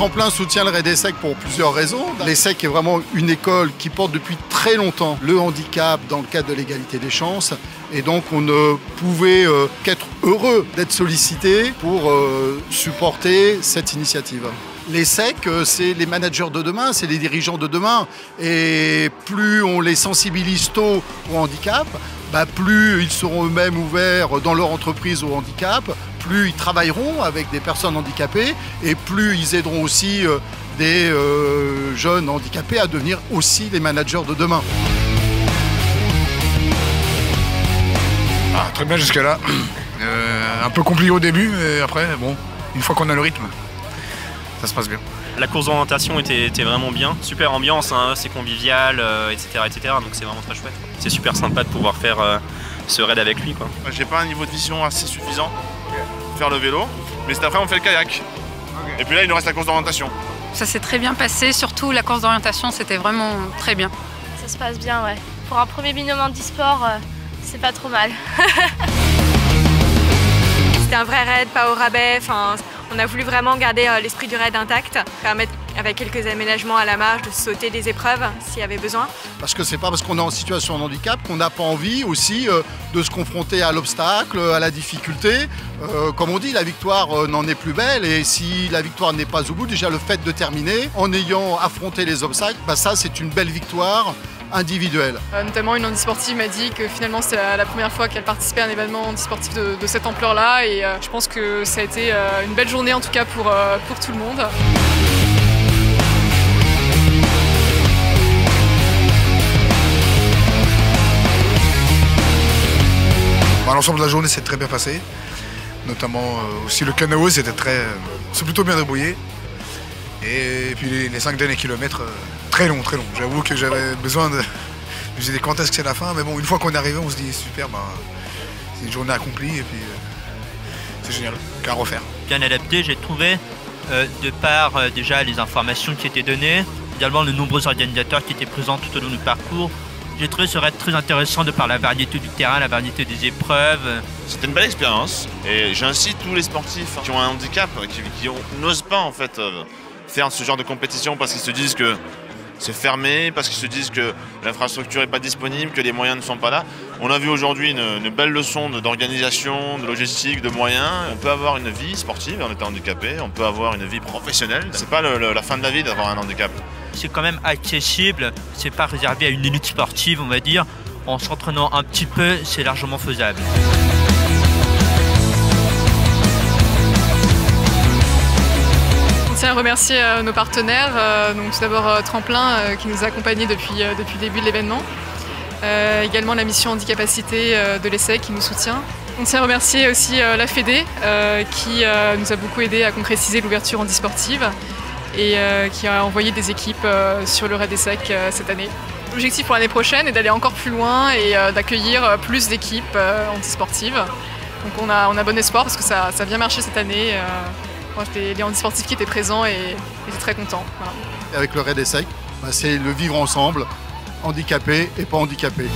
Tremplin soutient le Red ESSEC pour plusieurs raisons. L'ESSEC est vraiment une école qui porte depuis très longtemps le handicap dans le cadre de l'égalité des chances. Et donc on ne pouvait qu'être heureux d'être sollicité pour supporter cette initiative. L'ESSEC, c'est les managers de demain, c'est les dirigeants de demain. Et plus on les sensibilise tôt au handicap, plus ils seront eux-mêmes ouverts dans leur entreprise au handicap, plus ils travailleront avec des personnes handicapées et plus ils aideront aussi des jeunes handicapés à devenir aussi les managers de demain. Très bien jusqu'à là. Un peu compliqué au début, mais après, bon, une fois qu'on a le rythme, ça se passe bien. La course d'orientation était vraiment bien, super ambiance, hein, c'est convivial, etc. Donc c'est vraiment très chouette. C'est super sympa de pouvoir faire ce raid avec lui, quoi. J'ai pas un niveau de vision assez suffisant pour faire le vélo, mais cet après on fait le kayak. Et puis là il nous reste la course d'orientation. Ça s'est très bien passé, surtout la course d'orientation, c'était vraiment très bien. Ça se passe bien, ouais. Pour un premier binôme handisport, c'est pas trop mal. C'était un vrai raid, pas au rabais. Enfin, on a voulu vraiment garder l'esprit du raid intact, permettre avec quelques aménagements à la marge de sauter des épreuves s'il y avait besoin. Parce que c'est pas parce qu'on est en situation de handicap qu'on n'a pas envie aussi de se confronter à l'obstacle, à la difficulté. Comme on dit, la victoire n'en est plus belle et si la victoire n'est pas au bout, déjà le fait de terminer en ayant affronté les obstacles, ça c'est une belle victoire individuelle. Notamment une handisportive m'a dit que finalement c'était la première fois qu'elle participait à un événement handisportif de cette ampleur-là et je pense que ça a été une belle journée en tout cas pour tout le monde. L'ensemble de la journée s'est très bien passé, notamment aussi le canoë, c'est plutôt bien débrouillé. Et puis les 5 derniers kilomètres, très long. J'avoue que j'avais besoin de... Je me disais quand est-ce que c'est la fin, mais bon, une fois qu'on est arrivé, on se dit super, c'est une journée accomplie et puis c'est génial, qu'à refaire. Bien adapté, j'ai trouvé, de par déjà les informations qui étaient données, également les nombreux organisateurs qui étaient présents tout au long du parcours. J'ai trouvé ce raid très intéressant de par la variété du terrain, la variété des épreuves. C'était une belle expérience et j'incite tous les sportifs qui ont un handicap, qui n'osent pas en fait faire ce genre de compétition parce qu'ils se disent que c'est fermé, parce qu'ils se disent que l'infrastructure n'est pas disponible, que les moyens ne sont pas là. On a vu aujourd'hui une belle leçon d'organisation, de logistique, de moyens. On peut avoir une vie sportive en étant handicapé, on peut avoir une vie professionnelle. C'est pas la fin de la vie d'avoir un handicap. C'est quand même accessible, c'est pas réservé à une élite sportive, on va dire. En s'entraînant un petit peu, c'est largement faisable. On tient à remercier nos partenaires, donc tout d'abord Tremplin qui nous a accompagnés depuis le début de l'événement. Également la mission Handicapacité de l'ESSEC qui nous soutient. On tient à remercier aussi la Fédé qui nous a beaucoup aidé à concrétiser l'ouverture handisportive et qui a envoyé des équipes sur le Raid ESSEC cette année. L'objectif pour l'année prochaine est d'aller encore plus loin et d'accueillir plus d'équipes handisportives. Donc on a bon espoir parce que ça a bien marché cette année. Moi, les handisportifs qui étaient présents et étaient très contents. Voilà. Avec le Raid ESSEC, c'est le vivre ensemble, handicapé et pas handicapé.